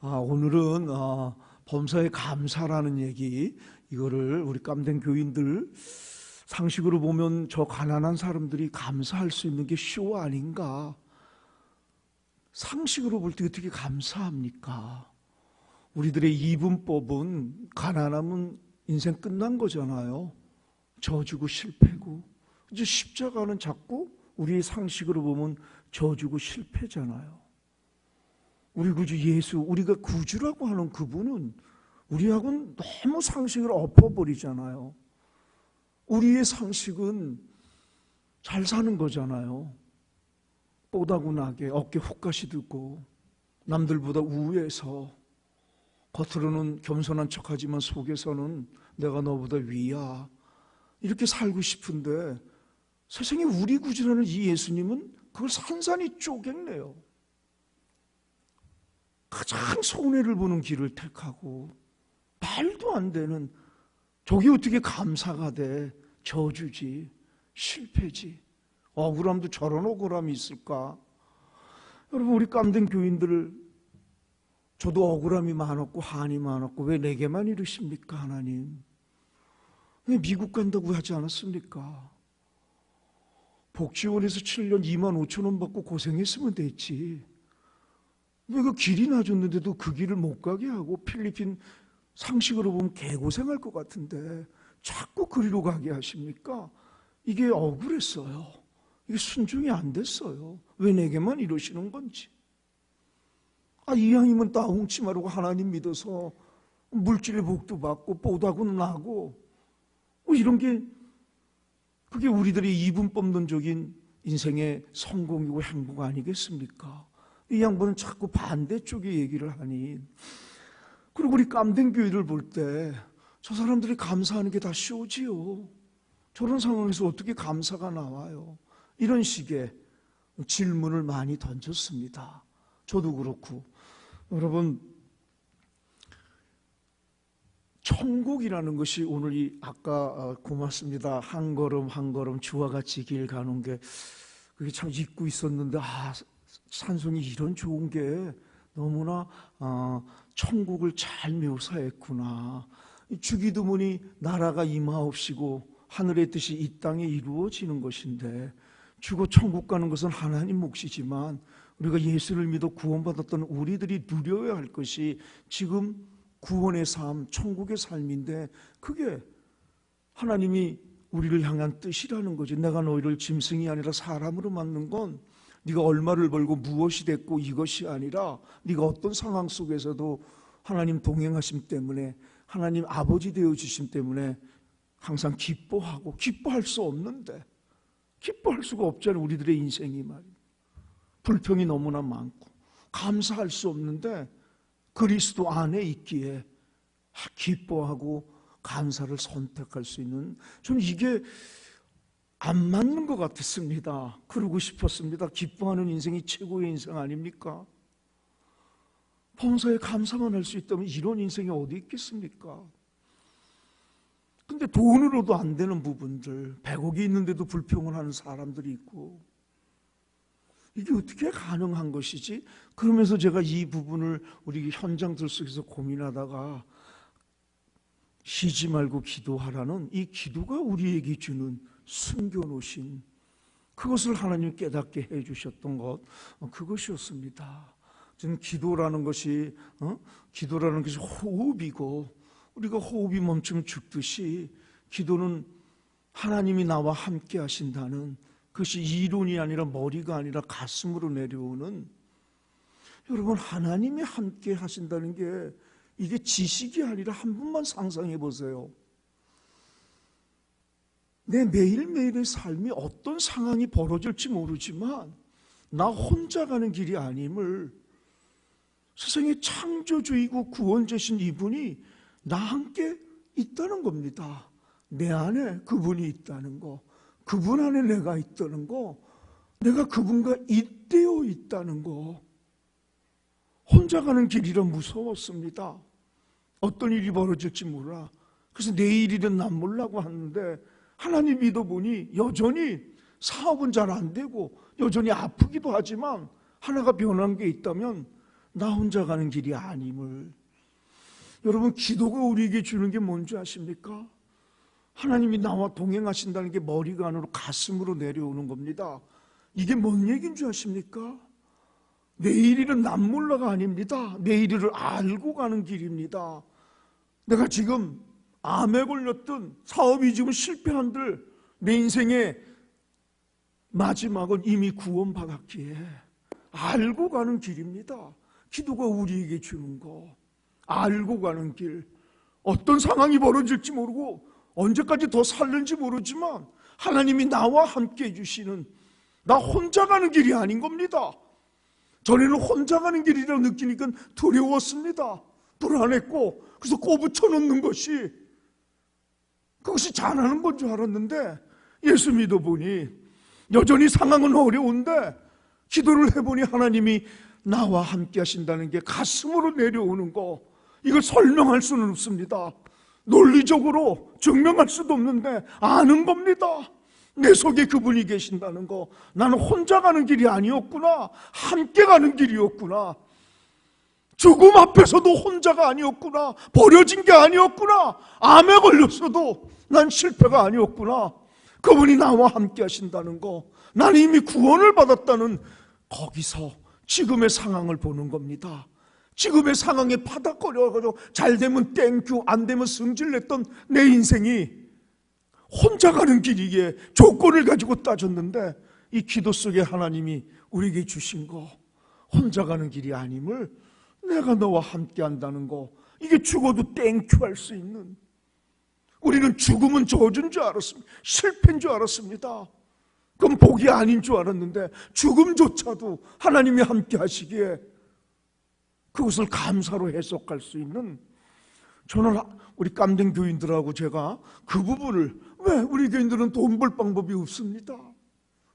오늘은 범사에 감사라는 얘기, 이거를 우리 깜된 교인들 상식으로 보면 저 가난한 사람들이 감사할 수 있는 게 쇼 아닌가? 상식으로 볼 때 어떻게 감사합니까? 우리들의 이분법은 가난하면 인생 끝난 거잖아요. 저주고 실패고. 이제 십자가는 자꾸 우리의 상식으로 보면 저주고 실패잖아요. 우리 구주 예수, 우리가 구주라고 하는 그분은 우리하고는 너무 상식을 엎어버리잖아요. 우리의 상식은 잘 사는 거잖아요. 뽀다구나게 어깨 훅가시 들고 남들보다 우위에서 겉으로는 겸손한 척하지만 속에서는 내가 너보다 위야, 이렇게 살고 싶은데 세상에 우리 구주라는 이 예수님은 그걸 산산이 쪼개내요. 가장 손해를 보는 길을 택하고 말도 안 되는, 저게 어떻게 감사가 돼? 저주지, 실패지. 억울함도 저런 억울함이 있을까? 여러분, 우리 깜된 교인들을, 저도 억울함이 많았고 한이 많았고 왜 내게만 이러십니까 하나님? 왜 미국 간다고 하지 않았습니까? 복지원에서 7년 2만 5천 원 받고 고생했으면 됐지. 왜 그 길이 나줬는데도 그 길을 못 가게 하고, 필리핀 상식으로 보면 개고생할 것 같은데 자꾸 그리로 가게 하십니까? 이게 억울했어요. 이게 순종이 안 됐어요. 왜 내게만 이러시는 건지. 이왕이면 따훔치 말고 하나님 믿어서 물질의 복도 받고 뽀다구는 나고, 이런 게, 그게 우리들의 이분법론적인 인생의 성공이고 행복 아니겠습니까? 이 양반은 자꾸 반대쪽의 얘기를 하니, 그리고 우리 깜된 교회를 볼 때 저 사람들이 감사하는 게 다 쇼지요. 저런 상황에서 어떻게 감사가 나와요? 이런 식의 질문을 많이 던졌습니다. 저도 그렇고. 여러분, 천국이라는 것이 오늘 아까 고맙습니다. 한 걸음 한 걸음 주와 같이 길 가는 게, 그게 참 잊고 있었는데, 찬송이 이런 좋은 게 너무나 천국을 잘 묘사했구나. 주기도문이 나라가 임하옵시고 하늘의 뜻이 이 땅에 이루어지는 것인데, 죽어 천국 가는 것은 하나님 몫이지만 우리가 예수를 믿어 구원받았던 우리들이 누려야 할 것이 지금 구원의 삶, 천국의 삶인데, 그게 하나님이 우리를 향한 뜻이라는 거지. 내가 너희를 짐승이 아니라 사람으로 만든 건 네가 얼마를 벌고 무엇이 됐고 이것이 아니라, 네가 어떤 상황 속에서도 하나님 동행하심 때문에, 하나님 아버지 되어주심 때문에 항상 기뻐하고, 기뻐할 수 없는데, 기뻐할 수가 없잖아요. 우리들의 인생이 말이에요. 불평이 너무나 많고 감사할 수 없는데 그리스도 안에 있기에 기뻐하고 감사를 선택할 수 있는, 좀 이게 안 맞는 것 같았습니다. 그러고 싶었습니다. 기뻐하는 인생이 최고의 인생 아닙니까? 범사에 감사만 할 수 있다면 이런 인생이 어디 있겠습니까? 근데 돈으로도 안 되는 부분들, 100억이 있는데도 불평을 하는 사람들이 있고, 이게 어떻게 가능한 것이지? 그러면서 제가 이 부분을 우리 현장들 속에서 고민하다가, 쉬지 말고 기도하라는 이 기도가 우리에게 주는 숨겨놓으신 그것을 하나님 깨닫게 해주셨던 것, 그것이었습니다. 저는 기도라는 것이 호흡이고, 우리가 호흡이 멈추면 죽듯이 기도는 하나님이 나와 함께 하신다는, 그것이 이론이 아니라 머리가 아니라 가슴으로 내려오는, 여러분, 하나님이 함께 하신다는 게 이게 지식이 아니라 한 번만 상상해 보세요. 내 매일매일의 삶이 어떤 상황이 벌어질지 모르지만 나 혼자 가는 길이 아님을, 세상의 창조주이고 구원자신 이분이 나 함께 있다는 겁니다. 내 안에 그분이 있다는 거, 그분 안에 내가 있다는 거, 내가 그분과 잇대어 있다는 거. 혼자 가는 길이라 무서웠습니다. 어떤 일이 벌어질지 몰라. 그래서 내일일은 난 몰라고 하는데, 하나님 믿어보니 여전히 사업은 잘 안 되고 여전히 아프기도 하지만 하나가 변한 게 있다면 나 혼자 가는 길이 아님을. 여러분, 기도가 우리에게 주는 게 뭔지 아십니까? 하나님이 나와 동행하신다는 게 머리가 안으로 가슴으로 내려오는 겁니다. 이게 뭔 얘기인 줄 아십니까? 내일 일은 남몰라가 아닙니다. 내일 일을 알고 가는 길입니다. 내가 지금 암에 걸렸든 사업이 지금 실패한들 내 인생의 마지막은 이미 구원받았기에 알고 가는 길입니다. 기도가 우리에게 주는 거, 알고 가는 길. 어떤 상황이 벌어질지 모르고 언제까지 더 살는지 모르지만 하나님이 나와 함께 해주시는, 나 혼자 가는 길이 아닌 겁니다. 전에는 혼자 가는 길이라고 느끼니까 두려웠습니다. 불안했고, 그래서 꼬부쳐 놓는 것이, 그것이 잘하는 건 줄 알았는데, 예수 믿어보니 여전히 상황은 어려운데 기도를 해보니 하나님이 나와 함께 하신다는 게 가슴으로 내려오는 거, 이걸 설명할 수는 없습니다. 논리적으로 증명할 수도 없는데 아는 겁니다. 내 속에 그분이 계신다는 거. 나는 혼자 가는 길이 아니었구나, 함께 가는 길이었구나. 죽음 앞에서도 혼자가 아니었구나, 버려진 게 아니었구나, 암에 걸렸어도 난 실패가 아니었구나. 그분이 나와 함께 하신다는 거, 나는 이미 구원을 받았다는, 거기서 지금의 상황을 보는 겁니다. 지금의 상황에 파닥거려가지고 잘 되면 땡큐, 안 되면 승질냈던 내 인생이 혼자 가는 길이기에 조건을 가지고 따졌는데, 이 기도 속에 하나님이 우리에게 주신 거, 혼자 가는 길이 아님을, 내가 너와 함께 한다는 거, 이게 죽어도 땡큐 할 수 있는. 우리는 죽음은 저주인 줄 알았습니다. 실패인 줄 알았습니다. 그건 복이 아닌 줄 알았는데 죽음조차도 하나님이 함께 하시기에 그것을 감사로 해석할 수 있는, 저는 우리 깜댕 교인들하고 제가 그 부분을, 왜 우리 교인들은 돈 벌 방법이 없습니다.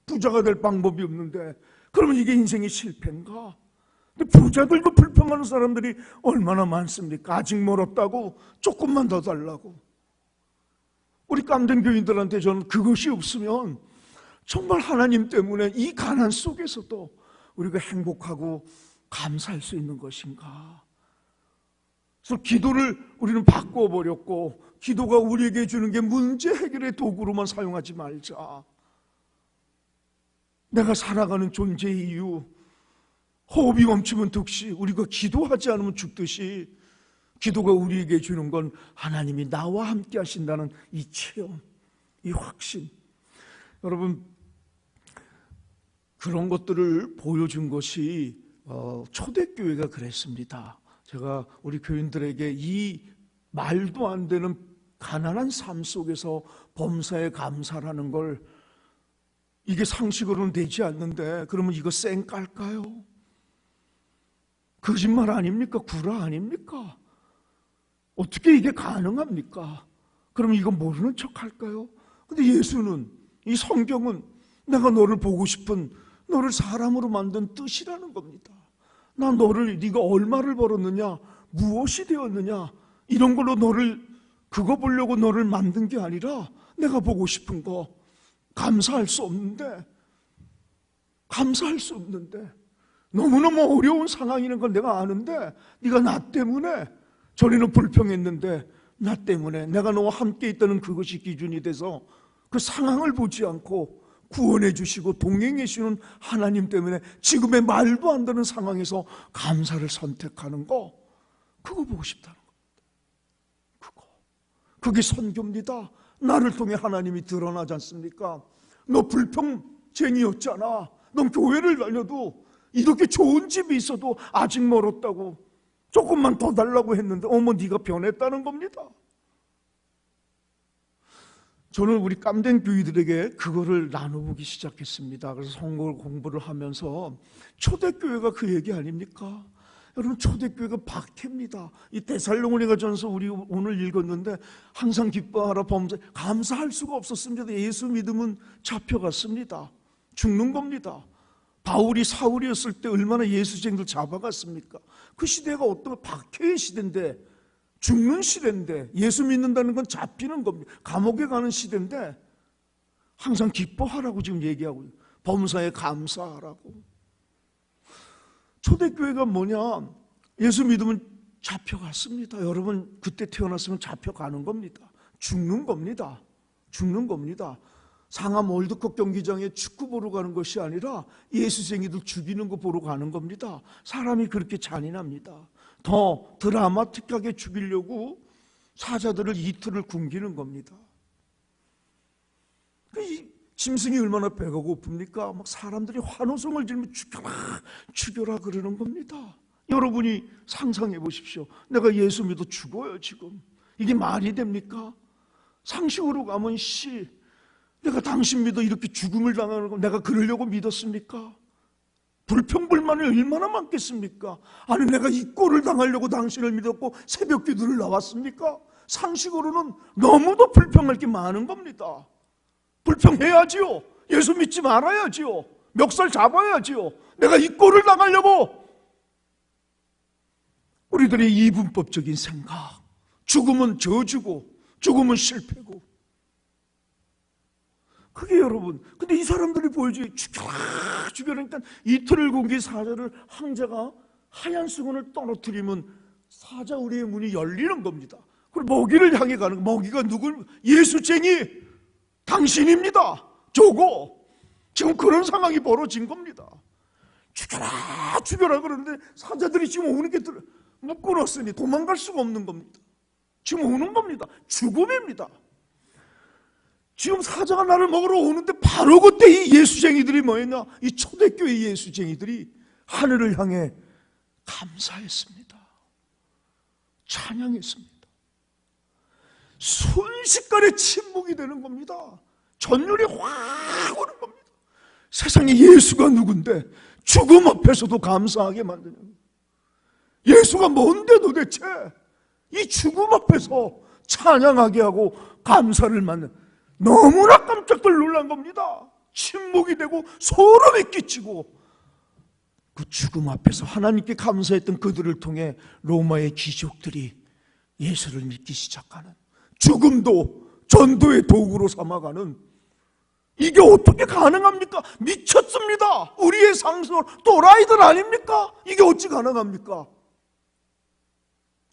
부자가 될 방법이 없는데 그러면 이게 인생의 실패인가? 근데 부자들도 불평하는 사람들이 얼마나 많습니까? 아직 멀었다고, 조금만 더 달라고. 우리 깜댕 교인들한테 저는 그것이 없으면 정말 하나님 때문에 이 가난 속에서도 우리가 행복하고 감사할 수 있는 것인가? 그래서 기도를 우리는 바꿔버렸고, 기도가 우리에게 주는 게 문제 해결의 도구로만 사용하지 말자. 내가 살아가는 존재의 이유, 호흡이 멈추면 득시, 우리가 기도하지 않으면 죽듯이 기도가 우리에게 주는 건 하나님이 나와 함께 하신다는 이 체험, 이 확신. 여러분, 그런 것들을 보여준 것이 초대교회가 그랬습니다. 제가 우리 교인들에게 이 말도 안 되는 가난한 삶 속에서 범사에 감사라는 걸, 이게 상식으로는 되지 않는데 그러면 이거 쌩깔까요? 거짓말 아닙니까? 구라 아닙니까? 어떻게 이게 가능합니까? 그럼 이거 모르는 척 할까요? 근데 예수는, 이 성경은 내가 너를 보고 싶은, 너를 사람으로 만든 뜻이라는 겁니다. 나 너를, 네가 얼마를 벌었느냐, 무엇이 되었느냐, 이런 걸로 너를, 그거 보려고 너를 만든 게 아니라 내가 보고 싶은 거, 감사할 수 없는데, 너무너무 어려운 상황이라는 걸 내가 아는데, 네가 나 때문에, 전에는 불평했는데 나 때문에, 내가 너와 함께 있다는 그것이 기준이 돼서 그 상황을 보지 않고 구원해 주시고 동행해 주시는 하나님 때문에 지금의 말도 안 되는 상황에서 감사를 선택하는 거, 그거 보고 싶다는 겁니다. 그게 선교입니다. 나를 통해 하나님이 드러나지 않습니까? 너 불평쟁이였잖아. 넌 교회를 다녀도 이렇게 좋은 집이 있어도 아직 멀었다고, 조금만 더 달라고 했는데 어머 네가 변했다는 겁니다. 저는 우리 깜댕 교회들에게 그거를 나눠보기 시작했습니다. 그래서 성경 공부를 하면서 초대교회가 그 얘기 아닙니까? 여러분, 초대교회가 박해입니다. 이 데살로니가 전서 우리 오늘 읽었는데, 항상 기뻐하라 범사, 감사할 수가 없었습니다. 예수 믿으면 잡혀갔습니다. 죽는 겁니다. 바울이 사울이었을 때 얼마나 예수쟁이들 잡아갔습니까? 그 시대가 어떤 박해의 시대인데, 죽는 시대인데, 예수 믿는다는 건 잡히는 겁니다. 감옥에 가는 시대인데 항상 기뻐하라고 지금 얘기하고 있어요. 범사에 감사하라고. 초대교회가 뭐냐, 예수 믿으면 잡혀갔습니다. 여러분 그때 태어났으면 잡혀가는 겁니다. 죽는 겁니다. 죽는 겁니다. 상암 월드컵 경기장에 축구 보러 가는 것이 아니라 예수쟁이들 죽이는 거 보러 가는 겁니다. 사람이 그렇게 잔인합니다. 더 드라마틱하게 죽이려고 사자들을 이틀을 굶기는 겁니다. 이 짐승이 얼마나 배가 고픕니까? 막 사람들이 환호성을 지르며 죽여라 죽여라 그러는 겁니다. 여러분이 상상해 보십시오. 내가 예수 믿어 죽어요 지금. 이게 말이 됩니까? 상식으로 가면 내가 당신 믿어 이렇게 죽음을 당하는 거 내가 그러려고 믿었습니까? 불평불만이 얼마나 많겠습니까? 아니 내가 이 꼴을 당하려고 당신을 믿었고 새벽 기도를 나왔습니까? 상식으로는 너무도 불평할 게 많은 겁니다. 불평해야지요. 예수 믿지 말아야지요. 멱살 잡아야지요. 내가 이 꼴을 당하려고. 우리들의 이분법적인 생각, 죽음은 저주고 죽음은 실패고, 그게 여러분, 근데 이 사람들이 보여줘요. 죽여라니까 이틀을 굶긴 사자를 황제가 하얀 수건을 떨어뜨리면 사자 우리의 문이 열리는 겁니다. 그리고 먹이를 향해 가는 거. 먹이가 누굴? 예수쟁이 당신입니다. 저거 지금 그런 상황이 벌어진 겁니다. 죽여라 죽여라 그러는데 사자들이 지금 오는 게 묶어놨으니 도망갈 수가 없는 겁니다. 지금 오는 겁니다. 죽음입니다. 지금 사자가 나를 먹으러 오는데 바로 그때 이 예수쟁이들이 뭐였냐? 이 초대교회 예수쟁이들이 하늘을 향해 감사했습니다. 찬양했습니다. 순식간에 침묵이 되는 겁니다. 전율이 확 오는 겁니다. 세상에 예수가 누군데 죽음 앞에서도 감사하게 만드는, 예수가 뭔데 도대체 이 죽음 앞에서 찬양하게 하고 감사를 만드는, 너무나 깜짝들 놀란 겁니다. 침묵이 되고 소름이 끼치고, 그 죽음 앞에서 하나님께 감사했던 그들을 통해 로마의 귀족들이 예수를 믿기 시작하는, 죽음도 전도의 도구로 삼아가는, 이게 어떻게 가능합니까? 미쳤습니다. 우리의 상식으로 또라이들 아닙니까? 이게 어찌 가능합니까?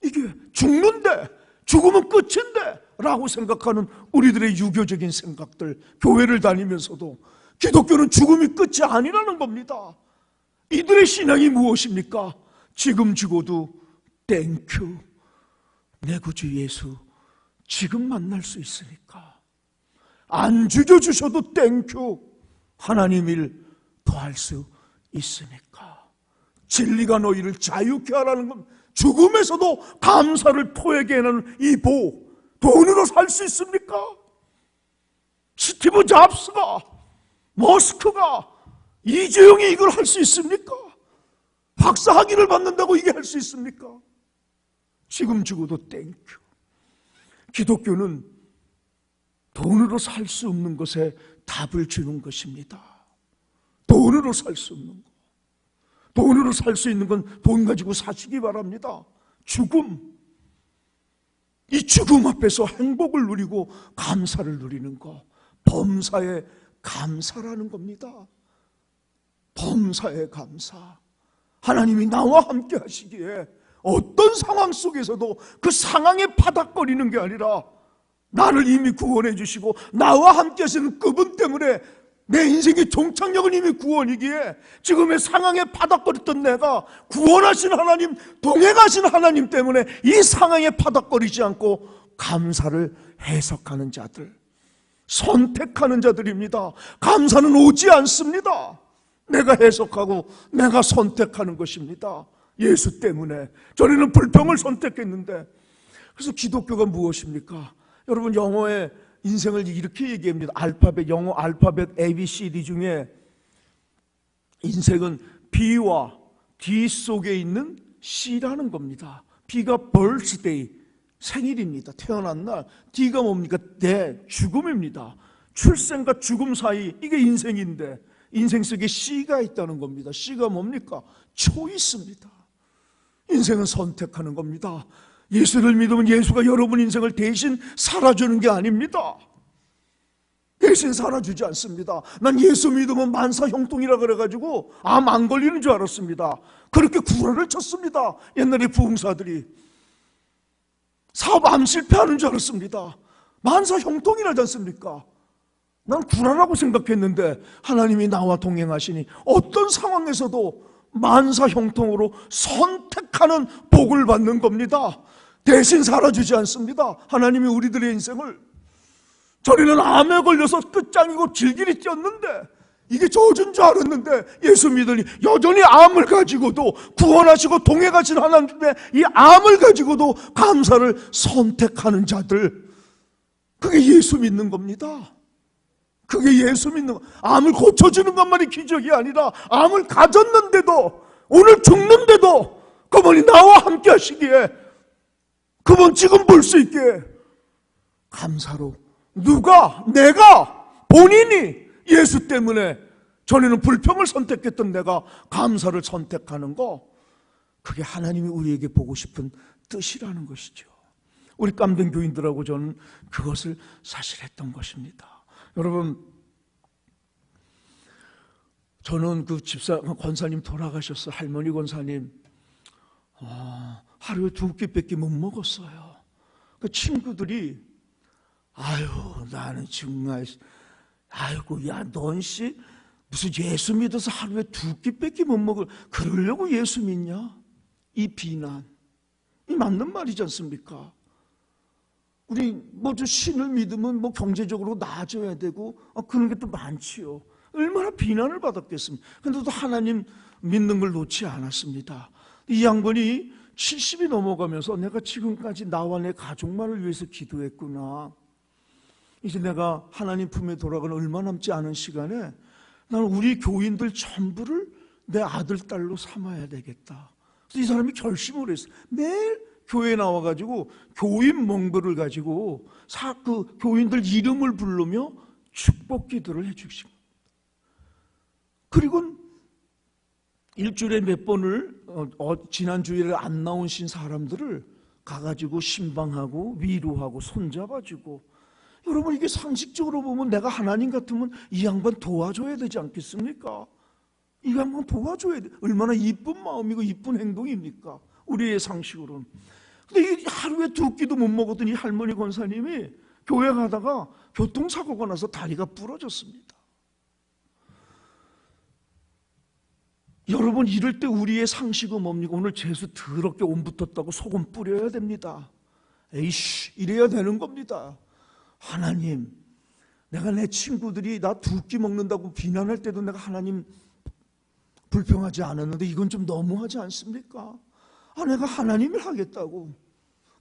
이게 죽는데, 죽으면 끝인데 라고 생각하는 우리들의 유교적인 생각들, 교회를 다니면서도 기독교는 죽음이 끝이 아니라는 겁니다. 이들의 신앙이 무엇입니까? 지금 죽어도 땡큐, 내 구주 예수 지금 만날 수 있으니까. 안 죽여주셔도 땡큐, 하나님 일 더할 수 있으니까. 진리가 너희를 자유케 하라는 겁니다. 죽음에서도 감사를 토하게 하는 이 복, 돈으로 살 수 있습니까? 스티브 잡스가, 머스크가, 이재용이 이걸 할 수 있습니까? 박사 학위를 받는다고 이게 할 수 있습니까? 지금 죽어도 땡큐. 기독교는 돈으로 살 수 없는 것에 답을 주는 것입니다. 돈으로 살 수 없는 것. 돈으로 살 수 있는 건 돈 가지고 사시기 바랍니다. 죽음, 이 죽음 앞에서 행복을 누리고 감사를 누리는 것, 범사에 감사라는 겁니다. 범사에 감사. 하나님이 나와 함께 하시기에 어떤 상황 속에서도 그 상황에 바닥거리는 게 아니라, 나를 이미 구원해 주시고 나와 함께 하시는 그분 때문에 내 인생의 종착역은 이미 구원이기에, 지금의 상황에 바닥거렸던 내가 구원하신 하나님, 동행하신 하나님 때문에 이 상황에 바닥거리지 않고 감사를 해석하는 자들, 선택하는 자들입니다. 감사는 오지 않습니다. 내가 해석하고 내가 선택하는 것입니다. 예수 때문에 저는 불평을 선택했는데. 그래서 기독교가 무엇입니까? 여러분, 영어의 인생을 이렇게 얘기합니다. 알파벳, 영어 알파벳 ABCD 중에 인생은 B와 D 속에 있는 C라는 겁니다. B가 birthday, 생일입니다. 태어난 날. D가 뭡니까? 내 죽음입니다. 출생과 죽음 사이, 이게 인생인데 인생 속에 C가 있다는 겁니다. C가 뭡니까? 초이스입니다. 인생은 선택하는 겁니다. 예수를 믿으면 예수가 여러분 인생을 대신 살아주는 게 아닙니다. 대신 살아주지 않습니다. 난 예수 믿으면 만사 형통이라 그래가지고 암 안 걸리는 줄 알았습니다. 그렇게 구라를 쳤습니다. 옛날에 부흥사들이 사업 암 실패하는 줄 알았습니다. 만사 형통이라지 않습니까? 난 구라라고 생각했는데 하나님이 나와 동행하시니 어떤 상황에서도 만사 형통으로 선택하는 복을 받는 겁니다. 대신 살아주지 않습니다. 하나님이 우리들의 인생을. 저리는 암에 걸려서 끝장이고 질길이 뛰었는데 이게 저주인 줄 알았는데 예수 믿으니 여전히 암을 가지고도 구원하시고 동행하신 하나님의 이 암을 가지고도 감사를 선택하는 자들, 그게 예수 믿는 겁니다. 그게 예수 믿는 거. 암을 고쳐주는 것만이 기적이 아니라 암을 가졌는데도, 오늘 죽는데도 그분이 나와 함께 하시기에, 그분 지금 볼 수 있게 감사로, 누가, 내가, 본인이 예수 때문에 전에는 불평을 선택했던 내가 감사를 선택하는 거, 그게 하나님이 우리에게 보고 싶은 뜻이라는 것이죠. 우리 깜된 교인들하고 저는 그것을 사실 했던 것입니다. 여러분, 저는 그 집사 권사님 돌아가셨어요. 할머니 권사님. 하루에 2끼밖에 못 먹었어요. 그 친구들이 아유, 나는 정말, 아이고, 야, 넌 씨 무슨 예수 믿어서 하루에 2끼밖에 못 먹을, 그러려고 예수 믿냐? 이 비난, 이 맞는 말이지 않습니까? 우리 저 신을 믿으면 경제적으로 나아져야 되고 그런 게 또 많지요. 얼마나 비난을 받았겠습니까? 근데 또 하나님 믿는 걸 놓지 않았습니다. 이 양반이 70이 넘어가면서 내가 지금까지 나와 내 가족만을 위해서 기도했구나. 이제 내가 하나님 품에 돌아가는 얼마 남지 않은 시간에 나는 우리 교인들 전부를 내 아들, 딸로 삼아야 되겠다. 그래서 이 사람이 결심을 했어요. 매일 교회에 나와가지고 교인 몽글을 가지고 그 교인들 이름을 부르며 축복 기도를 해주신 겁니다. 그리고 일주일에 몇 번을 지난 주일에 안 나오신 사람들을 가가지고 신방하고 위로하고 손잡아주고, 여러분 이게 상식적으로 보면 내가 하나님 같으면 이 양반 도와줘야 되지 않겠습니까? 이 양반 도와줘야 돼. 얼마나 이쁜 마음이고 이쁜 행동입니까? 우리의 상식으로는. 근데 이 하루에 2끼도 못 먹었던 이 할머니 권사님이 교회 가다가 교통사고가 나서 다리가 부러졌습니다. 여러분, 이럴 때 우리의 상식은 뭡니까? 오늘 재수 더럽게 온 붙었다고 소금 뿌려야 됩니다. 에이씨, 이래야 되는 겁니다. 하나님, 내가 내 친구들이 나 2끼 먹는다고 비난할 때도 내가 하나님 불평하지 않았는데 이건 좀 너무하지 않습니까? 내가 하나님을 하겠다고.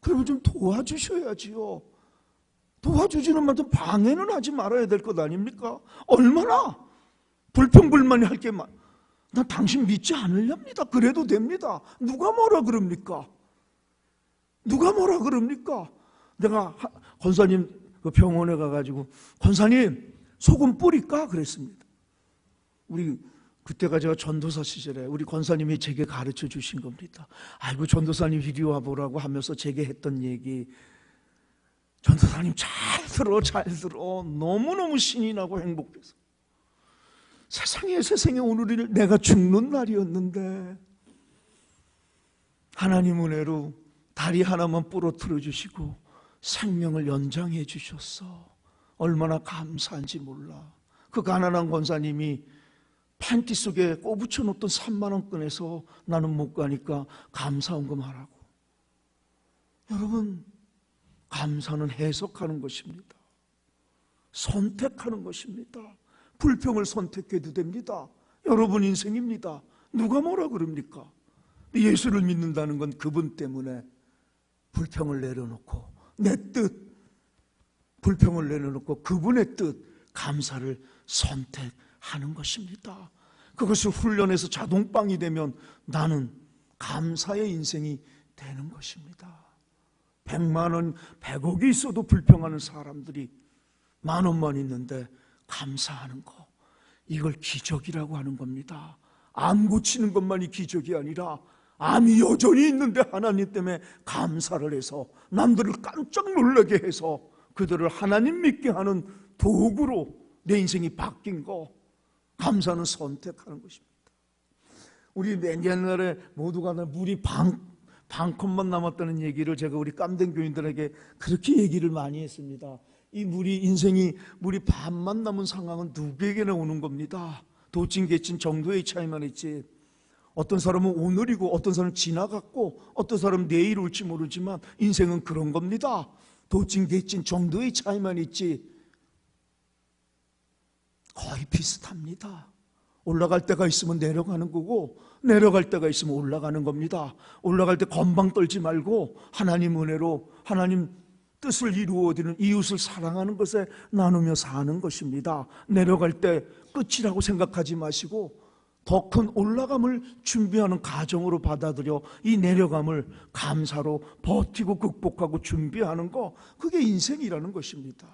그러면 좀 도와주셔야지요. 도와주지는 말든 방해는 하지 말아야 될 것 아닙니까? 얼마나 불평불만이 할 게 많. 나 당신 믿지 않으렵니다. 그래도 됩니다. 누가 뭐라 그럽니까? 누가 뭐라 그럽니까? 내가 권사님 그 병원에 가가지고 권사님 소금 뿌릴까? 그랬습니다. 우리 그때가 제가 전도사 시절에 우리 권사님이 제게 가르쳐 주신 겁니다. 아이고, 전도사님 이리 와보라고 하면서 제게 했던 얘기, 전도사님 잘 들어. 너무너무 신이 나고 행복해서. 세상에 오늘이 내가 죽는 날이었는데 하나님 은혜로 다리 하나만 부러뜨려 주시고 생명을 연장해 주셨어. 얼마나 감사한지 몰라. 그 가난한 권사님이 팬티 속에 꼬부쳐 놓던 3만 원 꺼내서 나는 못 가니까 감사한금 하라고. 여러분, 감사는 해석하는 것입니다. 선택하는 것입니다. 불평을 선택해도 됩니다. 여러분 인생입니다. 누가 뭐라 그럽니까? 예수를 믿는다는 건 그분 때문에 불평을 내려놓고 내 뜻, 불평을 내려놓고 그분의 뜻, 감사를 선택하는 것입니다. 그것을 훈련해서 자동빵이 되면 나는 감사의 인생이 되는 것입니다. 100만 원, 100억이 있어도 불평하는 사람들이 10,000원만 있는데 감사하는 거, 이걸 기적이라고 하는 겁니다. 암 고치는 것만이 기적이 아니라 암이 여전히 있는데 하나님 때문에 감사를 해서 남들을 깜짝 놀라게 해서 그들을 하나님 믿게 하는 도구로 내 인생이 바뀐 거, 감사는 선택하는 것입니다. 우리 옛날에 모두가 물이 반컵만 남았다는 얘기를 제가 우리 깜댕 교인들에게 그렇게 얘기를 많이 했습니다. 이 인생이 물이 반만 남은 상황은 누구에게나 오는 겁니다. 도찐 개찐 정도의 차이만 있지. 어떤 사람은 오늘이고 어떤 사람은 지나갔고 어떤 사람은 내일 올지 모르지만 인생은 그런 겁니다. 도찐 개찐 정도의 차이만 있지 거의 비슷합니다. 올라갈 때가 있으면 내려가는 거고 내려갈 때가 있으면 올라가는 겁니다. 올라갈 때 건방 떨지 말고 하나님 은혜로 하나님 뜻을 이루어 드리는 이웃을 사랑하는 것에 나누며 사는 것입니다. 내려갈 때 끝이라고 생각하지 마시고 더 큰 올라감을 준비하는 과정으로 받아들여 이 내려감을 감사로 버티고 극복하고 준비하는 거, 그게 인생이라는 것입니다.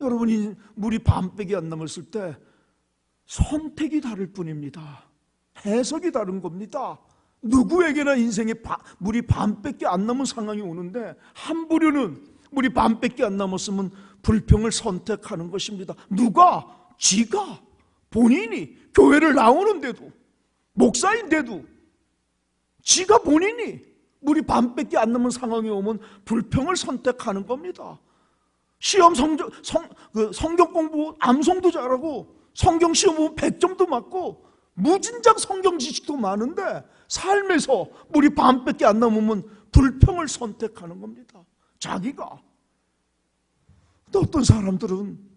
여러분이 물이 반백이 안 남았을 때 선택이 다를 뿐입니다. 해석이 다른 겁니다. 누구에게나 인생에 물이 반밖에 안 남은 상황이 오는데 한 부류는 물이 반밖에 안 남았으면 불평을 선택하는 것입니다. 누가? 지가, 본인이 교회를 나오는데도 목사인데도 지가 본인이 물이 반밖에 안 남은 상황이 오면 불평을 선택하는 겁니다. 시험 성경 공부 암송도 잘하고 성경 시험 보면 100점도 맞고 무진장 성경 지식도 많은데 삶에서 물이 반밖에 안 남으면 불평을 선택하는 겁니다. 자기가. 또 어떤 사람들은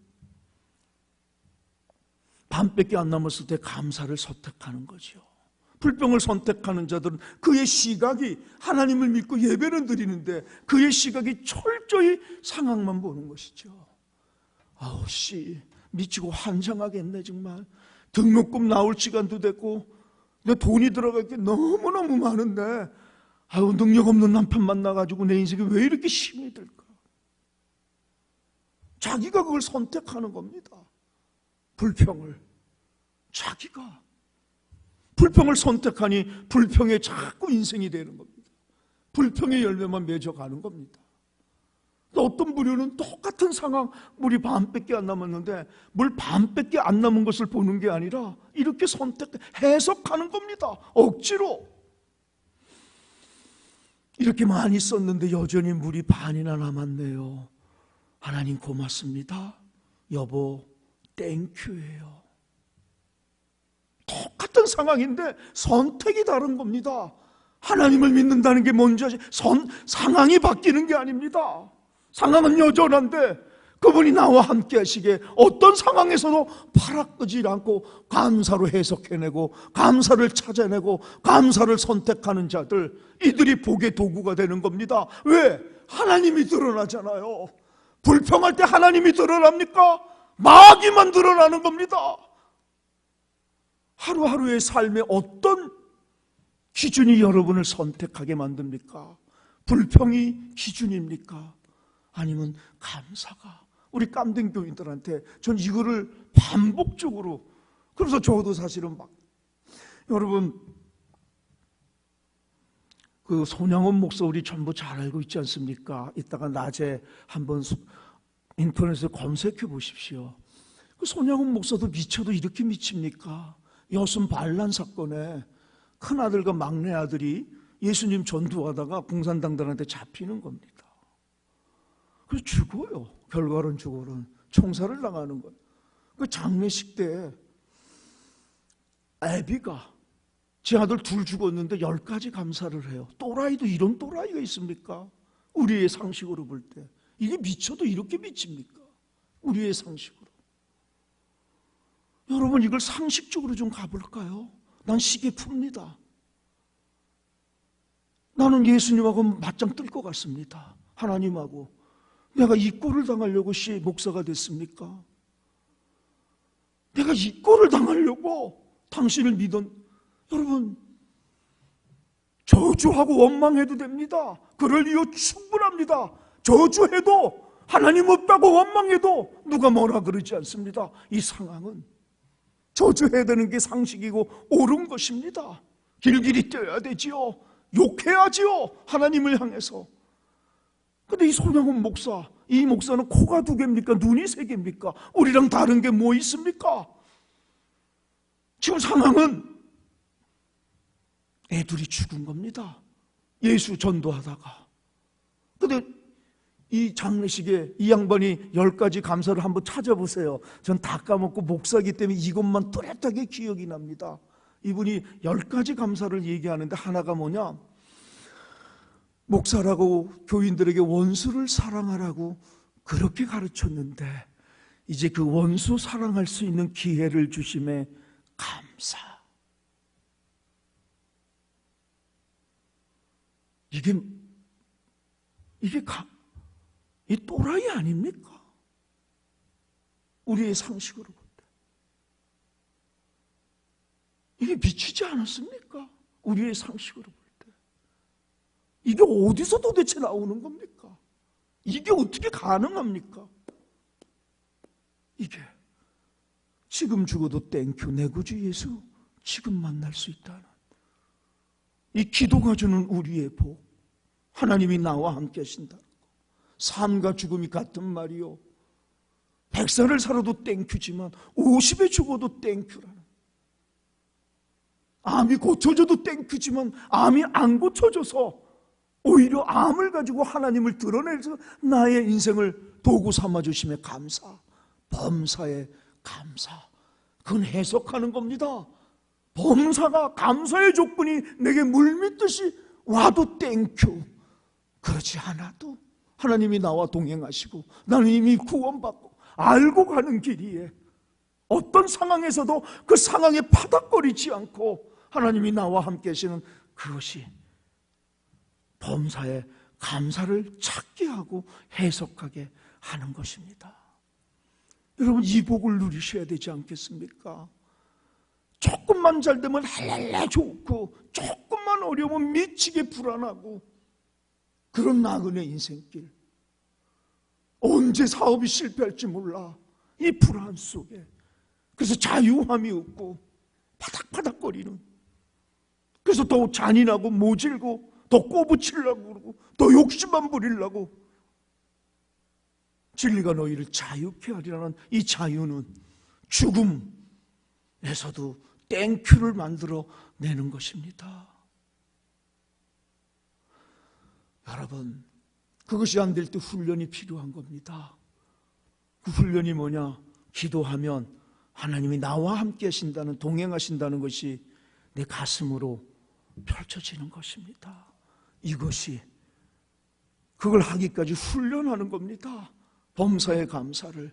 반밖에 안 남았을 때 감사를 선택하는 거죠. 불평을 선택하는 자들은 그의 시각이 하나님을 믿고 예배를 드리는데 그의 시각이 철저히 상황만 보는 것이죠. 아우 씨 미치고 환장하겠네 정말. 등록금 나올 시간도 됐고 내 돈이 들어갈 게 너무너무 많은데 아유 능력 없는 남편 만나가지고 내 인생이 왜 이렇게 힘이 들까. 자기가 그걸 선택하는 겁니다. 불평을. 자기가 불평을 선택하니 불평에 자꾸 인생이 되는 겁니다. 불평의 열매만 맺어가는 겁니다. 어떤 부류는 똑같은 상황, 물이 반밖에 안 남았는데 물 반밖에 안 남은 것을 보는 게 아니라 이렇게 해석하는 겁니다. 억지로. 이렇게 많이 썼는데 여전히 물이 반이나 남았네요. 하나님 고맙습니다. 여보 땡큐예요. 똑같은 상황인데 선택이 다른 겁니다. 하나님을 믿는다는 게 뭔지 아시? 상황이 바뀌는 게 아닙니다. 상황은 여전한데 그분이 나와 함께 하시기에 어떤 상황에서도 파락하지 않고 감사로 해석해내고 감사를 찾아내고 감사를 선택하는 자들, 이들이 복의 도구가 되는 겁니다. 왜? 하나님이 드러나잖아요. 불평할 때 하나님이 드러납니까? 마귀만 드러나는 겁니다. 하루하루의 삶에 어떤 기준이 여러분을 선택하게 만듭니까? 불평이 기준입니까? 아니면 감사가? 우리 깜댕 교인들한테 전 이거를 반복적으로, 그래서 저도 사실은 여러분 그 손양원 목사 우리 전부 잘 알고 있지 않습니까? 이따가 낮에 한번 인터넷에 검색해 보십시오. 그 손양원 목사도 미쳐도 이렇게 미칩니까? 여순 반란 사건에 큰아들과 막내 아들이 예수님 전도하다가 공산당들한테 잡히는 겁니다. 그래서 죽어요. 결과론 죽어론 총살을 당하는 거예요. 그 장례식 때 애비가 제 아들 둘 죽었는데 10가지 감사를 해요. 또라이도 이런 또라이가 있습니까? 우리의 상식으로 볼 때 이게 미쳐도 이렇게 미칩니까? 우리의 상식으로. 여러분 이걸 상식적으로 좀 가볼까요? 난 시계 풉니다. 나는 예수님하고 맞짱 뜰 것 같습니다. 하나님하고. 내가 이 꼴을 당하려고 목사가 됐습니까? 내가 이 꼴을 당하려고 당신을 여러분 저주하고 원망해도 됩니다. 그럴 이유 충분합니다. 저주해도 하나님 없다고 원망해도 누가 뭐라 그러지 않습니다. 이 상황은 저주해야 되는 게 상식이고 옳은 것입니다. 길길이 뛰어야 되지요. 욕해야지요. 하나님을 향해서. 근데 이 손양훈 목사, 이 목사는 코가 2개입니까? 눈이 3개입니까? 우리랑 다른 게 뭐 있습니까? 지금 상황은 애들이 죽은 겁니다. 예수 전도하다가. 근데 이 장례식에 이 양반이 10가지 감사를 한번 찾아보세요. 전 다 까먹고 목사기 때문에 이것만 뚜렷하게 기억이 납니다. 이분이 10가지 감사를 얘기하는데 하나가 뭐냐? 목사라고 교인들에게 원수를 사랑하라고 그렇게 가르쳤는데 이제 그 원수 사랑할 수 있는 기회를 주심에 감사. 이 또라이 아닙니까? 우리의 상식으로 볼 때. 이게 미치지 않았습니까? 우리의 상식으로 볼 때. 이게 어디서 도대체 나오는 겁니까? 이게 어떻게 가능합니까? 이게 지금 죽어도 땡큐 내 구주 예수 지금 만날 수 있다는 이 기도가 주는 우리의 복, 하나님이 나와 함께 하신다는 거. 삶과 죽음이 같은 말이요, 100살을 살아도 땡큐지만 50에 죽어도 땡큐라는, 암이 고쳐져도 땡큐지만 암이 안 고쳐져서 오히려 암을 가지고 하나님을 드러내서 나의 인생을 도구 삼아주심에 감사, 범사에 감사. 그건 해석하는 겁니다. 범사가 감사의 조건이 내게 물밀듯이 와도 땡큐, 그렇지 않아도 하나님이 나와 동행하시고 나는 이미 구원받고 알고 가는 길이에 어떤 상황에서도 그 상황에 파닥거리지 않고 하나님이 나와 함께 하시는 그것이 범사에 감사를 찾게 하고 해석하게 하는 것입니다. 여러분, 이 복을 누리셔야 되지 않겠습니까? 조금만 잘 되면 할랄라 좋고 조금만 어려우면 미치게 불안하고 그런 나그네 인생길. 언제 사업이 실패할지 몰라, 이 불안 속에. 그래서 자유함이 없고 파닥파닥거리는, 그래서 더 잔인하고 모질고 더 꼬부치려고 그러고 더 욕심만 부리려고. 진리가 너희를 자유케 하리라는 이 자유는 죽음에서도 땡큐를 만들어 내는 것입니다. 여러분, 그것이 안 될 때 훈련이 필요한 겁니다. 그 훈련이 뭐냐? 기도하면 하나님이 나와 함께 하신다는, 동행하신다는 것이 내 가슴으로 펼쳐지는 것입니다. 이것이, 그걸 하기까지 훈련하는 겁니다. 범사의 감사를,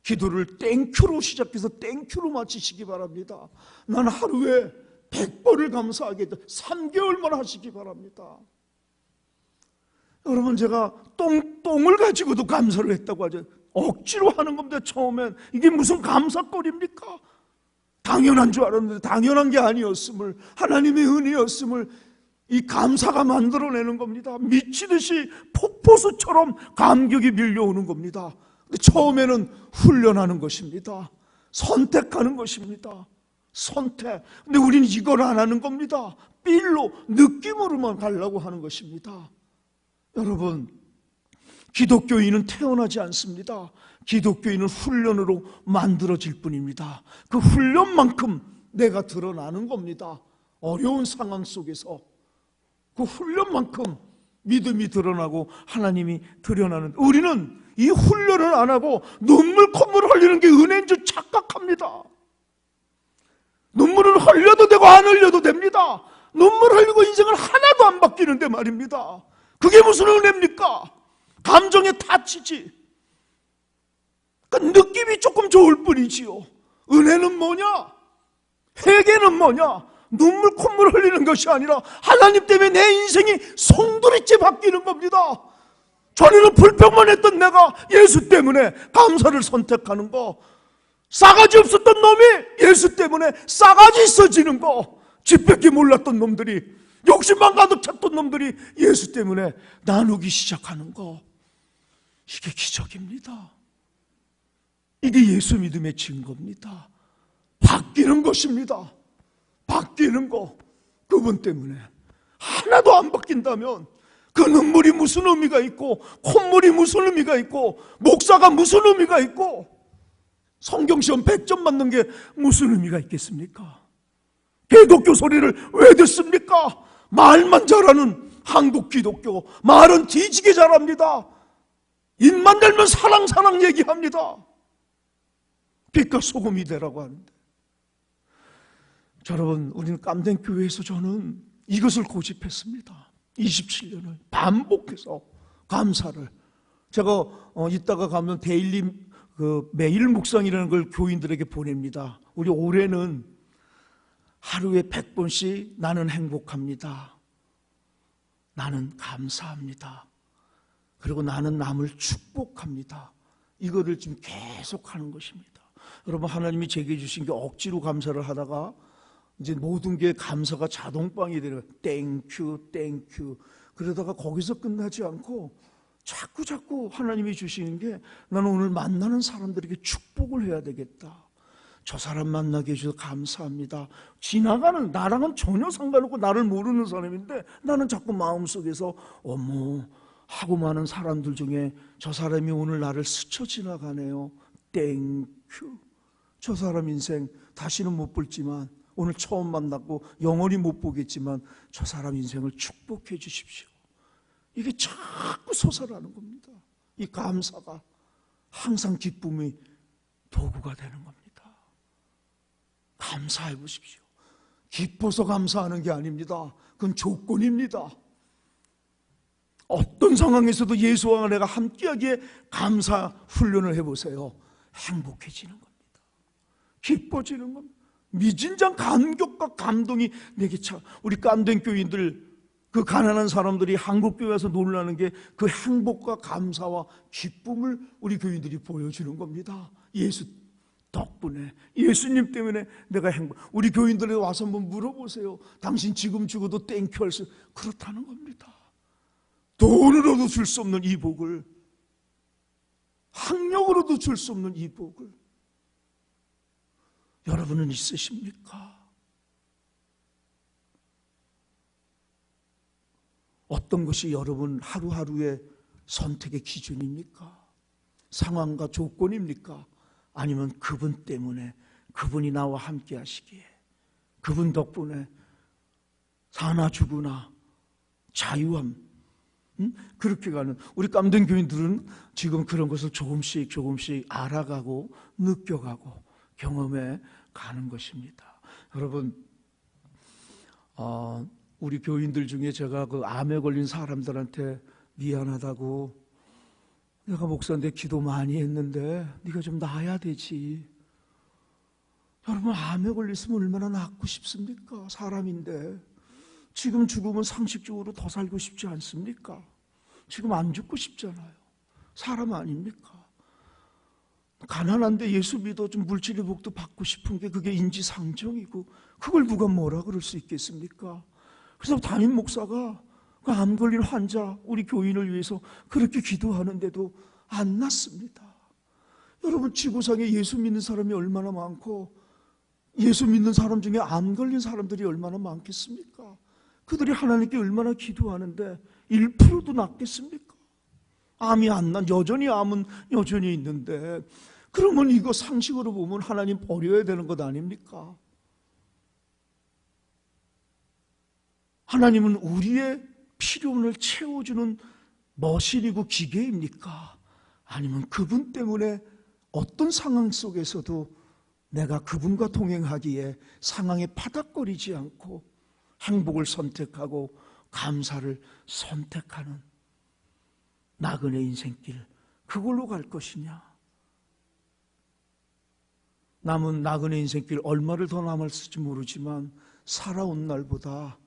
기도를 땡큐로 시작해서 땡큐로 마치시기 바랍니다. 난 하루에 100번을 감사하겠다, 3개월만 하시기 바랍니다. 여러분, 제가 똥을 가지고도 감사를 했다고 하죠. 억지로 하는 겁니다. 처음엔 이게 무슨 감사거리입니까? 당연한 줄 알았는데 당연한 게 아니었음을, 하나님의 은혜였음을 이 감사가 만들어내는 겁니다. 미치듯이 폭포수처럼 감격이 밀려오는 겁니다. 근데 처음에는 훈련하는 것입니다. 선택하는 것입니다. 선택. 근데 우리는 이걸 안 하는 겁니다. 필로, 느낌으로만 가려고 하는 것입니다. 여러분, 기독교인은 태어나지 않습니다. 기독교인은 훈련으로 만들어질 뿐입니다. 그 훈련만큼 내가 드러나는 겁니다. 어려운 상황 속에서 그 훈련만큼 믿음이 드러나고 하나님이 드러나는, 우리는 이 훈련을 안 하고 눈물 콧물 흘리는 게 은혜인 줄 착각합니다. 눈물을 흘려도 되고 안 흘려도 됩니다. 눈물 흘리고 인생을 하나도 안 바뀌는데 말입니다. 그게 무슨 은혜입니까? 감정에 다치지. 그 느낌이 조금 좋을 뿐이지요. 은혜는 뭐냐? 회개는 뭐냐? 눈물 콧물 흘리는 것이 아니라 하나님 때문에 내 인생이 송두리째 바뀌는 겁니다. 전에는 불평만 했던 내가 예수 때문에 감사를 선택하는 거, 싸가지 없었던 놈이 예수 때문에 싸가지 있어지는 거, 쥐밖에 몰랐던 놈들이, 욕심만 가득 찼던 놈들이 예수 때문에 나누기 시작하는 거, 이게 기적입니다. 이게 예수 믿음의 증거입니다. 바뀌는 것입니다. 바뀌는 거. 그분 때문에 하나도 안 바뀐다면 그 눈물이 무슨 의미가 있고, 콧물이 무슨 의미가 있고, 목사가 무슨 의미가 있고, 성경시험 100점 맞는 게 무슨 의미가 있겠습니까? 기독교 소리를 왜 듣습니까? 말만 잘하는 한국 기독교, 말은 뒤지게 잘합니다. 입만 열면 사랑 사랑 얘기합니다. 빛과 소금이 되라고 하는데, 여러분, 우리는 깜된 교회에서 저는 이것을 고집했습니다. 27년을 반복해서 감사를. 제가 이따가 가면 데일리 매일 묵상이라는 걸 교인들에게 보냅니다. 우리 올해는 하루에 100번씩 나는 행복합니다, 나는 감사합니다, 그리고 나는 남을 축복합니다. 이거를 지금 계속 하는 것입니다. 여러분, 하나님이 제게 주신 게 억지로 감사를 하다가 이제 모든 게 감사가 자동방이 되는 거예요. 땡큐 땡큐. 그러다가 거기서 끝나지 않고 자꾸 하나님이 주시는 게, 나는 오늘 만나는 사람들에게 축복을 해야 되겠다. 저 사람 만나게 해주셔서 감사합니다. 지나가는, 나랑은 전혀 상관없고 나를 모르는 사람인데 나는 자꾸 마음속에서 어머 하고 많은 사람들 중에 저 사람이 오늘 나를 스쳐 지나가네요. 땡큐. 저 사람 인생 다시는 못 볼지만, 오늘 처음 만났고 영원히 못 보겠지만 저 사람 인생을 축복해 주십시오. 이게 자꾸 솟아나는 겁니다. 이 감사가 항상 기쁨의 도구가 되는 겁니다. 감사해 보십시오. 기뻐서 감사하는 게 아닙니다. 그건 조건입니다. 어떤 상황에서도 예수와 내가 함께하기에 감사 훈련을 해보세요. 행복해지는 겁니다. 기뻐지는 겁니다. 미진장 감격과 감동이 내게 차. 우리 깜된 교인들, 그 가난한 사람들이 한국 교회 와서 놀라는 게 그 행복과 감사와 기쁨을 우리 교인들이 보여주는 겁니다. 예수 덕분에, 예수님 때문에 내가 행복. 우리 교인들에 와서 한번 물어보세요. 당신 지금 죽어도 땡큐 할 수, 그렇다는 겁니다. 돈으로도 줄 수 없는 이 복을, 학력으로도 줄 수 없는 이 복을 여러분은 있으십니까? 어떤 것이 여러분 하루하루의 선택의 기준입니까? 상황과 조건입니까? 아니면 그분 때문에, 그분이 나와 함께 하시기에, 그분 덕분에 사나 죽으나 자유함, 그렇게 가는 우리 깜된 교인들은 지금 그런 것을 조금씩 알아가고 느껴가고 경험해 가는 것입니다. 여러분, 우리 교인들 중에 제가 그 암에 걸린 사람들한테 미안하다고, 내가 목사인데 기도 많이 했는데 네가 좀 나아야 되지. 여러분, 암에 걸렸으면 얼마나 낫고 싶습니까? 사람인데. 지금 죽으면 상식적으로 더 살고 싶지 않습니까? 지금 안 죽고 싶잖아요. 사람 아닙니까? 가난한데 예수 믿어 좀 물질의 복도 받고 싶은 게 그게 인지상정이고, 그걸 누가 뭐라 그럴 수 있겠습니까? 그래서 담임 목사가 그 암 걸린 환자, 우리 교인을 위해서 그렇게 기도하는데도 안 낫습니다. 여러분, 지구상에 예수 믿는 사람이 얼마나 많고 예수 믿는 사람 중에 암 걸린 사람들이 얼마나 많겠습니까? 그들이 하나님께 얼마나 기도하는데 1%도 낫겠습니까? 암이 안 난, 여전히 암은 여전히 있는데, 그러면 이거 상식으로 보면 하나님 버려야 되는 것 아닙니까? 하나님은 우리의 필요를 채워주는 머신이고 기계입니까? 아니면 그분 때문에 어떤 상황 속에서도 내가 그분과 동행하기에 상황에 파닥거리지 않고 행복을 선택하고 감사를 선택하는 나그네 인생길, 그걸로 갈 것이냐? 남은 나그네 인생길 얼마를 더 남았을지 모르지만 살아온 날보다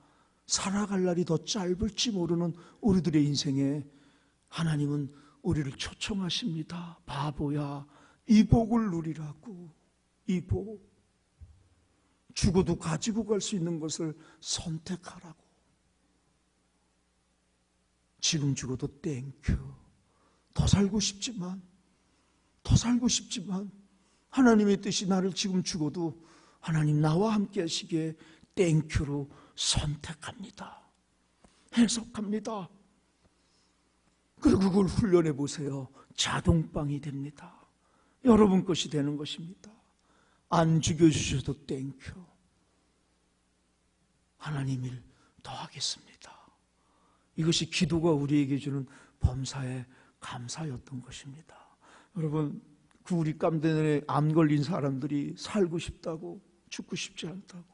살아갈 날이 더 짧을지 모르는 우리들의 인생에 하나님은 우리를 초청하십니다. 바보야, 이 복을 누리라고. 이 복, 죽어도 가지고 갈 수 있는 것을 선택하라고. 지금 죽어도 땡큐. 더 살고 싶지만 하나님의 뜻이 나를 지금 죽어도 하나님 나와 함께 하시기에 땡큐로 선택합니다. 해석합니다. 그리고 그걸 훈련해 보세요. 자동방이 됩니다. 여러분 것이 되는 것입니다. 안 죽여주셔도 땡큐. 하나님 일 더하겠습니다. 이것이 기도가 우리에게 주는 범사의 감사였던 것입니다. 여러분, 그 우리 깜대에 암 걸린 사람들이 살고 싶다고, 죽고 싶지 않다고.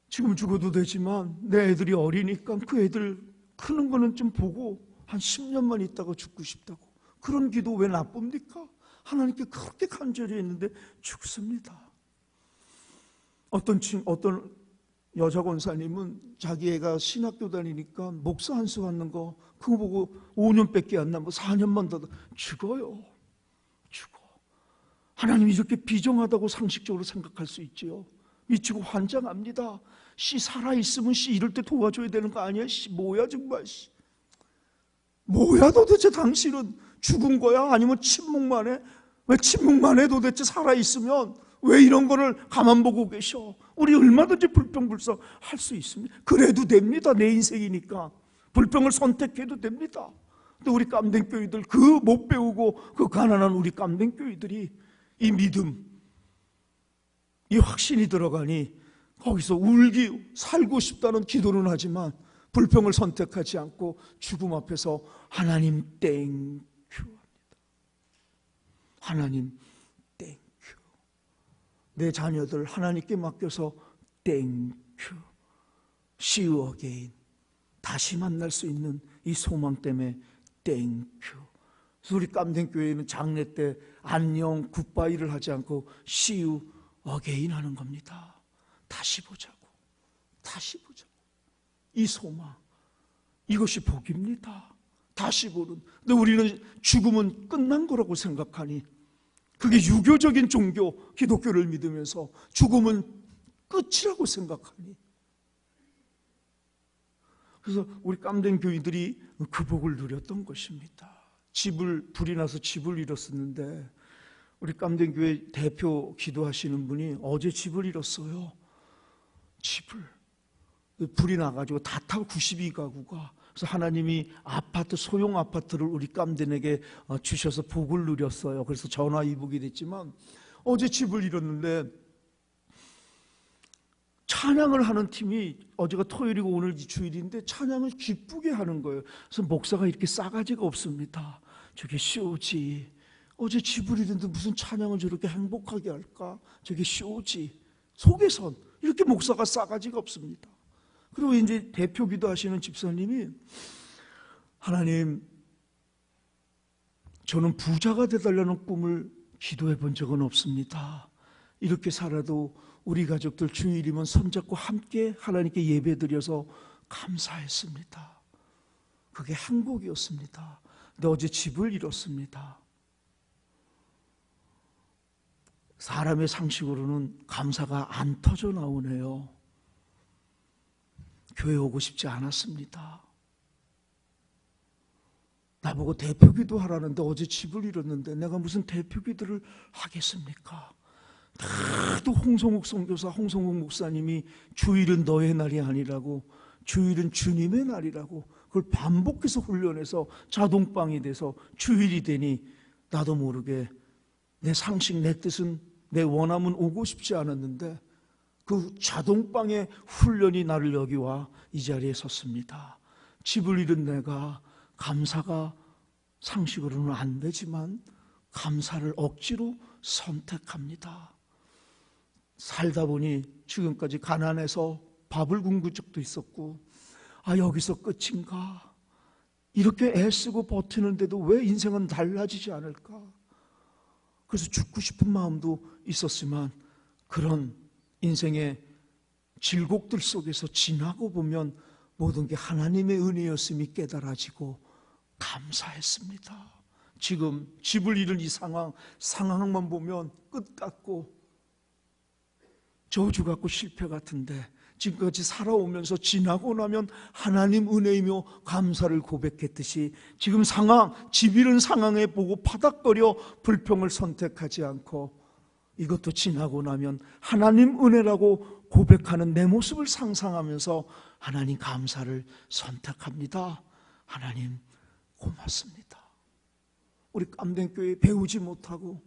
지금 죽어도 되지만 내 애들이 어리니까 그 애들 크는 거는 좀 보고 한 10년만 있다가 죽고 싶다고. 그런 기도 왜 나쁩니까? 하나님께 그렇게 간절히 했는데 죽습니다. 어떤 여자 권사님은 자기 애가 신학교 다니니까 목사 한수 받는 거 그거 보고 5년밖에 안 남고 4년만 더 죽어요. 죽어. 하나님이 이렇게 비정하다고 상식적으로 생각할 수 있지요. 미치고 환장합니다. 씨 살아있으면 씨 이럴 때 도와줘야 되는 거 아니야? 씨 뭐야 정말 씨. 뭐야 도대체 당신은 죽은 거야? 아니면 침묵만 해? 왜 침묵만 해 도대체 살아있으면? 왜 이런 거를 가만 보고 계셔? 우리 얼마든지 불평불사 할 수 있습니다. 그래도 됩니다. 내 인생이니까. 불평을 선택해도 됩니다. 근데 우리 깜댕교회들 그 못 배우고 그 가난한 우리 깜댕교회들이 이 믿음, 이 확신이 들어가니 거기서 울기, 살고 싶다는 기도는 하지만 불평을 선택하지 않고 죽음 앞에서 하나님 땡큐 합니다. 하나님 땡큐. 내 자녀들 하나님께 맡겨서 땡큐. See you again. 다시 만날 수 있는 이 소망 때문에 땡큐. 그래서 우리 깜댕교회는 장례 때 안녕 굿바이를 하지 않고 See you again 하는 겁니다. 다시 보자고. 다시 보자고. 이 소망, 이것이 복입니다. 다시 보는. 근데 우리는 죽음은 끝난 거라고 생각하니 그게 유교적인 종교, 기독교를 믿으면서 죽음은 끝이라고 생각하니. 그래서 우리 깜댕 교인들이 그 복을 누렸던 것입니다. 불이 나서 집을 잃었었는데 우리 깜댕 교회 대표 기도하시는 분이 어제 집을 잃었어요. 집을. 불이 나가지고 다 타고 92가구가. 그래서 하나님이 아파트, 소형 아파트를 우리 깜댕에게 주셔서 복을 누렸어요. 그래서 전화 위복이 됐지만 어제 집을 잃었는데 찬양을 하는 팀이 어제가 토요일이고 오늘 주일인데 찬양을 기쁘게 하는 거예요. 그래서 목사가 이렇게 싸가지가 없습니다. 저게 쇼지. 어제 집을 잃었는데 무슨 찬양을 저렇게 행복하게 할까? 저게 쇼지. 속에선 이렇게 목사가 싸가지가 없습니다. 그리고 이제 대표 기도하시는 집사님이 하나님, 저는 부자가 되달라는 꿈을 기도해 본 적은 없습니다. 이렇게 살아도 우리 가족들 주일이면 손잡고 함께 하나님께 예배드려서 감사했습니다. 그게 행복이었습니다. 근데 어제 집을 잃었습니다. 사람의 상식으로는 감사가 안 터져 나오네요. 교회 오고 싶지 않았습니다. 나보고 대표 기도하라는데 어제 집을 잃었는데 내가 무슨 대표 기도를 하겠습니까? 다도 홍성욱 선교사, 홍성욱 목사님이 주일은 너의 날이 아니라고, 주일은 주님의 날이라고 그걸 반복해서 훈련해서 자동방이 돼서 주일이 되니 나도 모르게 내 상식, 내 뜻은, 내 원함은 오고 싶지 않았는데 그 자동방의 훈련이 나를 여기 와 이 자리에 섰습니다. 집을 잃은 내가 감사가 상식으로는 안 되지만 감사를 억지로 선택합니다. 살다 보니 지금까지 가난해서 밥을 굶은 적도 있었고, 여기서 끝인가? 이렇게 애쓰고 버티는데도 왜 인생은 달라지지 않을까? 그래서 죽고 싶은 마음도 있었지만 그런 인생의 질곡들 속에서 지나고 보면 모든 게 하나님의 은혜였음이 깨달아지고 감사했습니다. 지금 집을 잃은 이 상황만 보면 끝 같고 저주 같고 실패 같은데 지금까지 살아오면서 지나고 나면 하나님 은혜이며 감사를 고백했듯이 지금 집 잃은 상황에 보고 파닥거려 불평을 선택하지 않고 이것도 지나고 나면 하나님 은혜라고 고백하는 내 모습을 상상하면서 하나님 감사를 선택합니다. 하나님, 고맙습니다. 우리 깜댕교회 배우지 못하고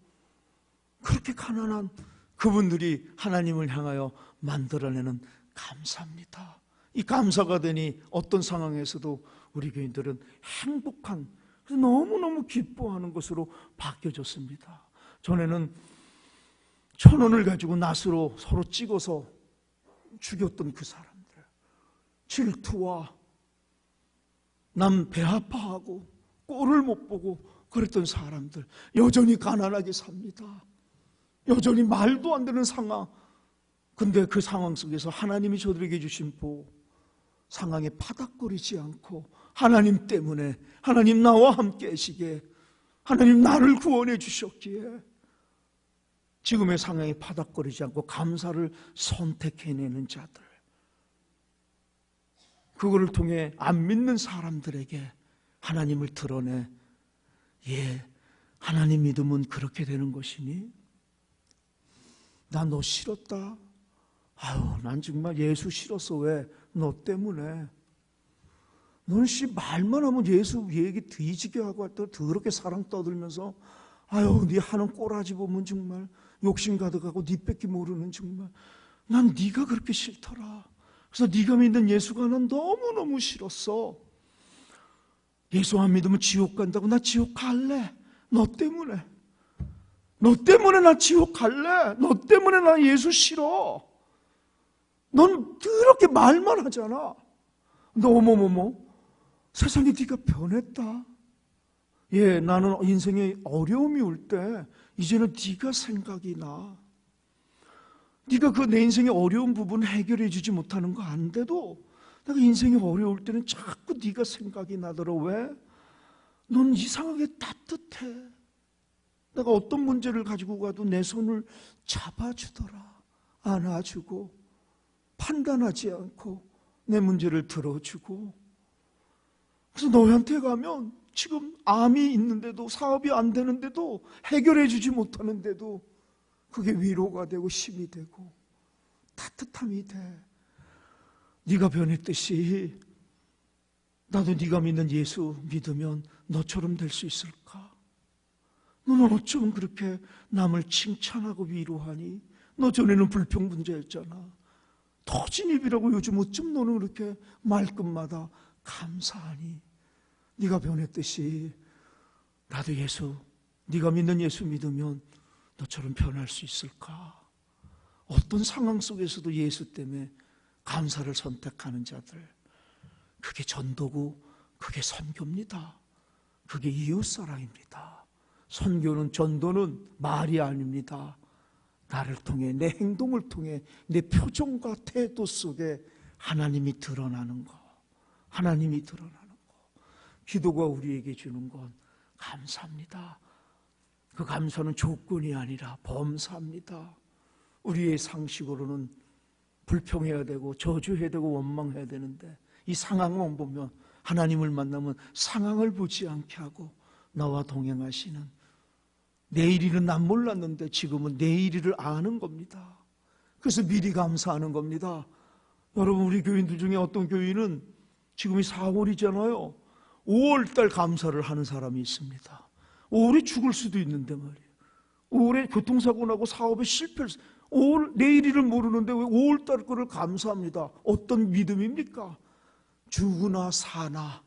그렇게 가난한 그분들이 하나님을 향하여 만들어내는 감사입니다. 이 감사가 되니 어떤 상황에서도 우리 교인들은 행복한, 너무너무 기뻐하는 것으로 바뀌어졌습니다. 전에는 1,000원을 가지고 낫으로 서로 찍어서 죽였던 그 사람들, 질투와 남 배 아파하고 꼴을 못 보고 그랬던 사람들 여전히 가난하게 삽니다. 여전히 말도 안 되는 상황. 근데 그 상황 속에서 하나님이 저들에게 주신 복, 상황에 파닥거리지 않고 하나님 때문에, 하나님 나와 함께 하시기에, 하나님 나를 구원해 주셨기에 지금의 상황에 파닥거리지 않고 감사를 선택해내는 자들, 그거를 통해 안 믿는 사람들에게 하나님을 드러내, 예, 하나님 믿음은 그렇게 되는 것이니? 나 너 싫었다. 아유, 난 정말 예수 싫었어. 왜? 너 때문에. 넌 말만 하면 예수 얘기 뒤지게 하고 더럽게 사랑 떠들면서, 아유, 네 하는 꼬라지 보면 정말 욕심 가득하고 네 뺏기 모르는, 정말 난 네가 그렇게 싫더라. 그래서 네가 믿는 예수가 난 너무너무 싫었어. 예수 안 믿으면 지옥 간다고. 나 지옥 갈래. 너 때문에. 너 때문에 나 지옥 갈래. 너 때문에 나 예수 싫어. 넌 그렇게 말만 하잖아. 너 어머머머, 세상에 네가 변했다. 예, 나는 인생에 어려움이 올 때 이제는 네가 생각이 나. 네가 그 내 인생의 어려운 부분 해결해 주지 못하는 거 안돼도 내가 인생이 어려울 때는 자꾸 네가 생각이 나더라. 왜? 넌 이상하게 따뜻해. 내가 어떤 문제를 가지고 가도 내 손을 잡아주더라. 안아주고 판단하지 않고 내 문제를 들어주고. 그래서 너한테 가면 지금 암이 있는데도, 사업이 안 되는데도, 해결해 주지 못하는데도 그게 위로가 되고 힘이 되고 따뜻함이 돼. 네가 변했듯이 나도 네가 믿는 예수 믿으면 너처럼 될 수 있을까? 너는 어쩜 그렇게 남을 칭찬하고 위로하니? 너 전에는 불평분자였잖아. 터진입이라고 요즘 어쩜 너는 그렇게 말끝마다 감사하니? 네가 변했듯이 나도 예수, 네가 믿는 예수 믿으면 너처럼 변할 수 있을까? 어떤 상황 속에서도 예수 때문에 감사를 선택하는 자들, 그게 전도고 그게 선교입니다. 그게 이웃사랑입니다. 선교는, 전도는 말이 아닙니다. 나를 통해, 내 행동을 통해, 내 표정과 태도 속에 하나님이 드러나는 거, 하나님이 드러나는 거. 기도가 우리에게 주는 건 감사합니다. 그 감사는 조건이 아니라 범사입니다. 우리의 상식으로는 불평해야 되고 저주해야 되고 원망해야 되는데, 이 상황만 보면, 하나님을 만나면 상황을 보지 않게 하고 나와 동행하시는, 내일 일은 난 몰랐는데 지금은 내일 일을 아는 겁니다. 그래서 미리 감사하는 겁니다. 여러분, 우리 교인들 중에 어떤 교인은 지금이 4월이잖아요. 5월달 감사를 하는 사람이 있습니다. 5월에 죽을 수도 있는데 말이에요. 5월에 교통사고 나고 사업에 실패를, 5월 내일 일을 모르는데 왜 5월달 거를 감사합니다. 어떤 믿음입니까? 죽으나 사나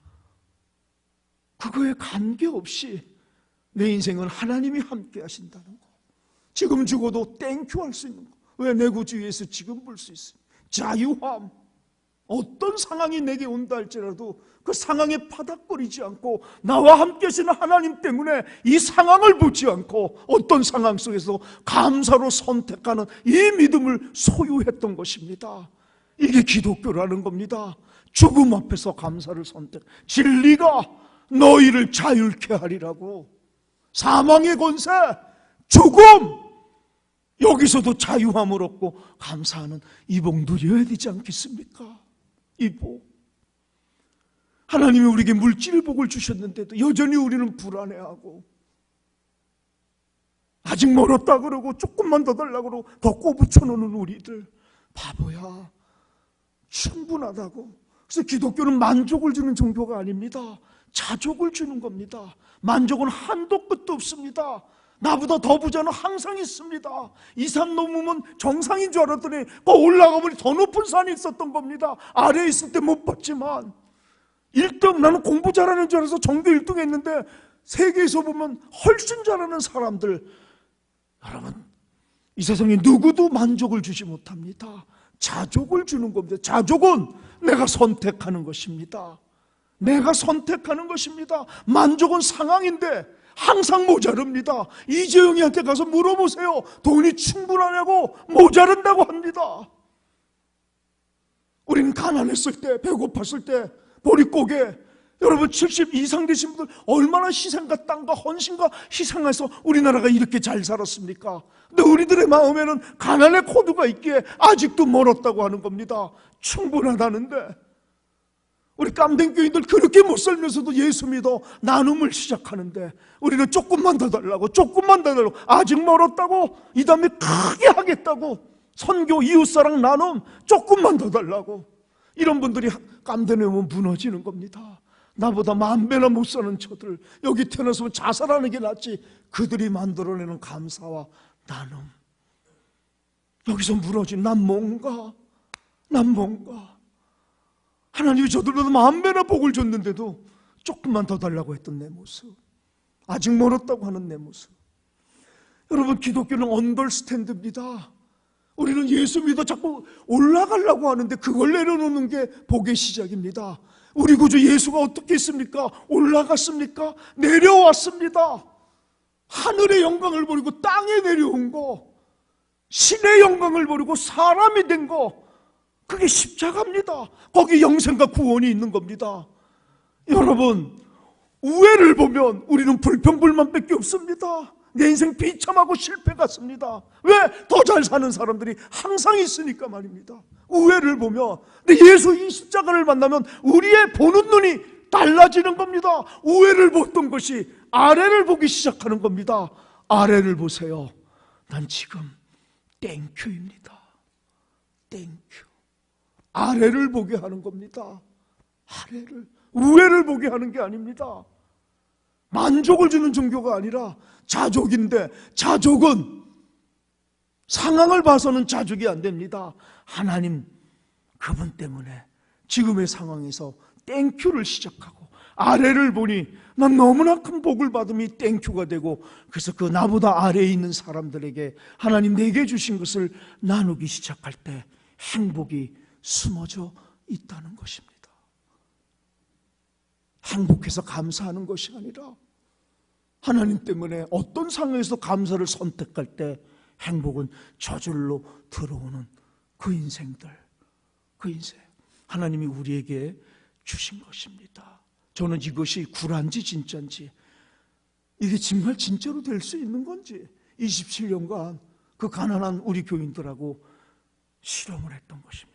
그거에 관계없이 내 인생은 하나님이 함께 하신다는 거. 지금 죽어도 땡큐 할 수 있는 거. 왜? 내 구주 예수 지금 볼 수 있습니다. 자유함. 어떤 상황이 내게 온다 할지라도 그 상황에 파닥거리지 않고 나와 함께 하시는 하나님 때문에 이 상황을 보지 않고 어떤 상황 속에서 감사로 선택하는 이 믿음을 소유했던 것입니다. 이게 기독교라는 겁니다. 죽음 앞에서 감사를 선택. 진리가 너희를 자유케 하리라고. 사망의 권세, 죽음, 여기서도 자유함을 얻고 감사하는 이 복 누려야 되지 않겠습니까? 이 복. 하나님이 우리에게 물질 복을 주셨는데도 여전히 우리는 불안해하고 아직 멀었다 그러고 조금만 더 달라고 그러고 더 꼬부쳐놓는 우리들, 바보야. 충분하다고. 그래서 기독교는 만족을 주는 종교가 아닙니다. 자족을 주는 겁니다. 만족은 한도 끝도 없습니다. 나보다 더 부자는 항상 있습니다. 이 산 넘으면 정상인 줄 알았더니 올라가보니 더 높은 산이 있었던 겁니다. 아래에 있을 때 못 봤지만 1등, 나는 공부 잘하는 줄 알아서 전교 1등 했는데 세계에서 보면 훨씬 잘하는 사람들, 여러분, 이 세상에 누구도 만족을 주지 못합니다. 자족을 주는 겁니다. 자족은 내가 선택하는 것입니다. 내가 선택하는 것입니다. 만족은 상황인데 항상 모자릅니다. 이재용이한테 가서 물어보세요. 돈이 충분하냐고 모자른다고 합니다. 우리는 가난했을 때, 배고팠을 때, 보릿고개, 여러분 70 이상 되신 분들 얼마나 희생과 땀과 헌신과 희생해서 우리나라가 이렇게 잘 살았습니까? 근데 우리들의 마음에는 가난의 코드가 있기에 아직도 멀었다고 하는 겁니다. 충분하다는데 우리 깜댕 교인들 그렇게 못 살면서도 예수 믿어 나눔을 시작하는데 우리는 조금만 더 달라고, 조금만 더 달라고, 아직 멀었다고, 이 다음에 크게 하겠다고, 선교, 이웃사랑, 나눔 조금만 더 달라고. 이런 분들이 깜댕에 오면 무너지는 겁니다. 나보다 10,000배나 못 사는 저들, 여기 태어나서 자살하는 게 낫지, 그들이 만들어내는 감사와 나눔, 여기서 무너진 난 뭔가 하나님이 저들보다 10,000배나 복을 줬는데도 조금만 더 달라고 했던 내 모습, 아직 멀었다고 하는 내 모습. 여러분, 기독교는 언더스탠드입니다. 우리는 예수 믿어 자꾸 올라가려고 하는데 그걸 내려놓는 게 복의 시작입니다. 우리 구주 예수가 어떻게 했습니까? 올라갔습니까? 내려왔습니다. 하늘의 영광을 버리고 땅에 내려온 거, 신의 영광을 버리고 사람이 된 거, 그게 십자가입니다. 거기 영생과 구원이 있는 겁니다. 여러분, 우애를 보면 우리는 불평불만밖에 없습니다. 내 인생 비참하고 실패 같습니다. 왜? 더 잘 사는 사람들이 항상 있으니까 말입니다. 우애를 보면, 근데 예수 이 십자가를 만나면 우리의 보는 눈이 달라지는 겁니다. 우애를 보던 것이 아래를 보기 시작하는 겁니다. 아래를 보세요. 난 지금 땡큐입니다. 땡큐. 아래를 보게 하는 겁니다. 아래를, 우애를 보게 하는 게 아닙니다. 만족을 주는 종교가 아니라 자족인데, 자족은 상황을 봐서는 자족이 안 됩니다. 하나님, 그분 때문에 지금의 상황에서 땡큐를 시작하고 아래를 보니 난 너무나 큰 복을 받음이 땡큐가 되고, 그래서 그 나보다 아래에 있는 사람들에게 하나님 내게 주신 것을 나누기 시작할 때 행복이 숨어져 있다는 것입니다. 행복해서 감사하는 것이 아니라 하나님 때문에 어떤 상황에서 감사를 선택할 때 행복은 저절로 들어오는 그 인생들, 그 인생, 하나님이 우리에게 주신 것입니다. 저는 이것이 구란지 진짜인지, 이게 정말 진짜로 될 수 있는 건지 27년간 그 가난한 우리 교인들하고 실험을 했던 것입니다.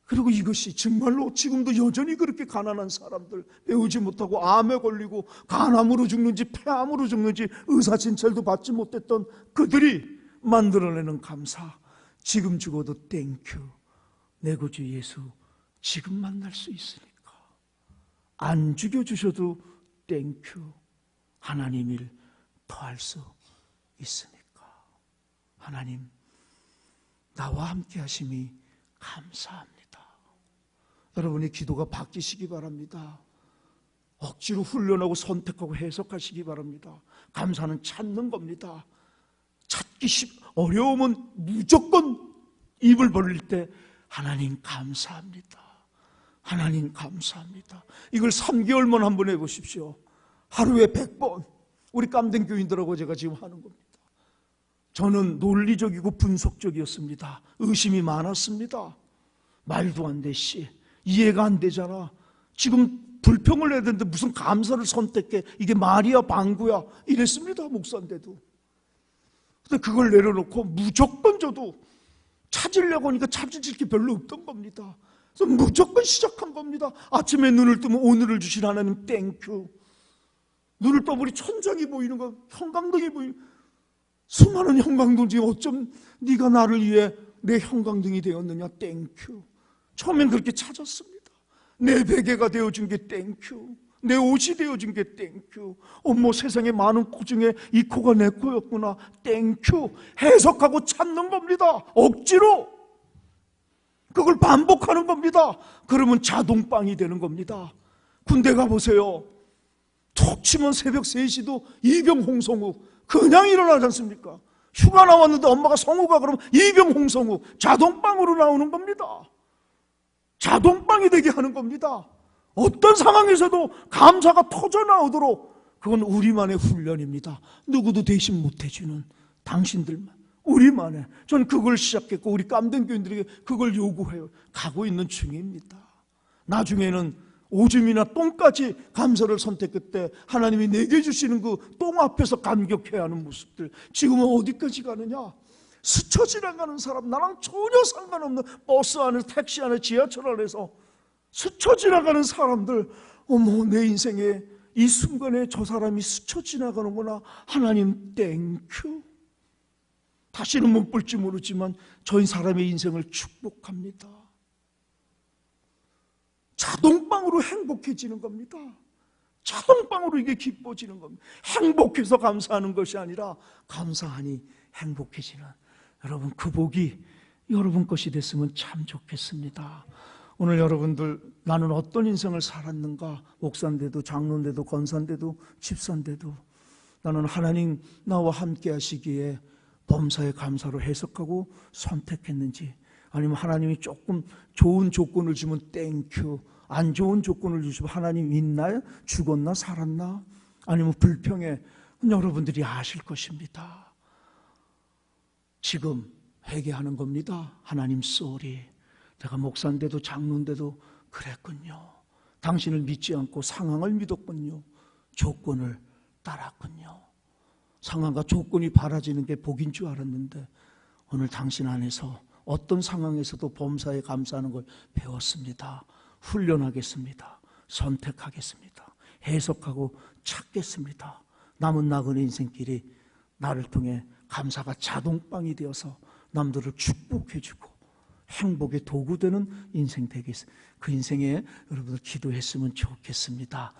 그리고 이것이 정말로 지금도 여전히 그렇게 가난한 사람들, 배우지 못하고 암에 걸리고 간암으로 죽는지 폐암으로 죽는지 의사 진찰도 받지 못했던 그들이 만들어내는 감사, 지금 죽어도 땡큐, 내 구주 예수 지금 만날 수 있으니까. 안 죽여주셔도 땡큐, 하나님 일 더할 수 있으니까. 하나님, 나와 함께 하심이 감사합니다. 여러분의 기도가 바뀌시기 바랍니다. 억지로 훈련하고 선택하고 해석하시기 바랍니다. 감사는 찾는 겁니다. 찾기 어려우면 무조건 입을 벌릴 때 하나님 감사합니다. 하나님 감사합니다. 이걸 3개월만 한번 해보십시오. 하루에 100번. 우리 깜댕 교인들하고 제가 지금 하는 겁니다. 저는 논리적이고 분석적이었습니다. 의심이 많았습니다. 말도 안 돼, 씨. 이해가 안 되잖아. 지금 불평을 해야 되는데 무슨 감사를 선택해. 이게 말이야 방구야. 이랬습니다, 목사인데도. 근데 그걸 내려놓고 무조건 저도 찾으려고 하니까 찾을 게 별로 없던 겁니다. 그래서 무조건 시작한 겁니다. 아침에 눈을 뜨면 오늘을 주신 하나님 땡큐. 눈을 떠보니 천장이 보이는 거, 형광등이 보이는, 수많은 형광등 중에 어쩜 네가 나를 위해 내 형광등이 되었느냐, 땡큐. 처음엔 그렇게 찾았습니다. 내 베개가 되어준 게 땡큐. 내 옷이 되어준 게 땡큐. 어머, 세상에 많은 코 중에 이 코가 내 코였구나. 땡큐. 해석하고 찾는 겁니다. 억지로. 그걸 반복하는 겁니다. 그러면 자동빵이 되는 겁니다. 군대 가보세요. 툭 치면 새벽 3시도 이병 홍성욱 그냥 일어나지 않습니까? 휴가 나왔는데 엄마가 성우가 그러면 이병 홍성욱 자동빵으로 나오는 겁니다. 자동빵이 되게 하는 겁니다. 어떤 상황에서도 감사가 터져 나오도록 그건 우리만의 훈련입니다. 누구도 대신 못해주는 당신들만, 우리만의. 저는 그걸 시작했고 우리 깜된 교인들에게 그걸 요구해요. 가고 있는 중입니다. 나중에는 오줌이나 똥까지 감사를 선택할 때 하나님이 내게 주시는 그 똥 앞에서 감격해야 하는 모습들, 지금은 어디까지 가느냐? 스쳐 지나가는 사람, 나랑 전혀 상관없는 버스 안에서, 택시 안에, 지하철 안에서 스쳐 지나가는 사람들, 어머, 내 인생에 이 순간에 저 사람이 스쳐 지나가는구나. 하나님 땡큐. 다시는 못 볼지 모르지만 저 사람의 인생을 축복합니다. 자동방으로 행복해지는 겁니다. 자동방으로 이게 기뻐지는 겁니다. 행복해서 감사하는 것이 아니라 감사하니 행복해지는, 여러분, 그 복이 여러분 것이 됐으면 참 좋겠습니다. 오늘 여러분들, 나는 어떤 인생을 살았는가? 목사인데도, 장로인데도, 권사인데도, 집사인데도 나는 하나님 나와 함께 하시기에 범사에 감사로 해석하고 선택했는지, 아니면 하나님이 조금 좋은 조건을 주면 땡큐, 안 좋은 조건을 주시면 하나님 있나요? 죽었나? 살았나? 아니면 불평해? 여러분들이 아실 것입니다. 지금 회개하는 겁니다. 하나님 쏘리, 내가 목사인데도 장로인데도 그랬군요. 당신을 믿지 않고 상황을 믿었군요. 조건을 따랐군요. 상황과 조건이 바라지는 게 복인 줄 알았는데 오늘 당신 안에서 어떤 상황에서도 범사에 감사하는 걸 배웠습니다. 훈련하겠습니다. 선택하겠습니다. 해석하고 찾겠습니다. 남은 나그네 인생길이 나를 통해 감사가 자동빵이 되어서 남들을 축복해주고 행복의 도구 되는 인생 되겠습니다. 그 인생에 여러분들 기도했으면 좋겠습니다.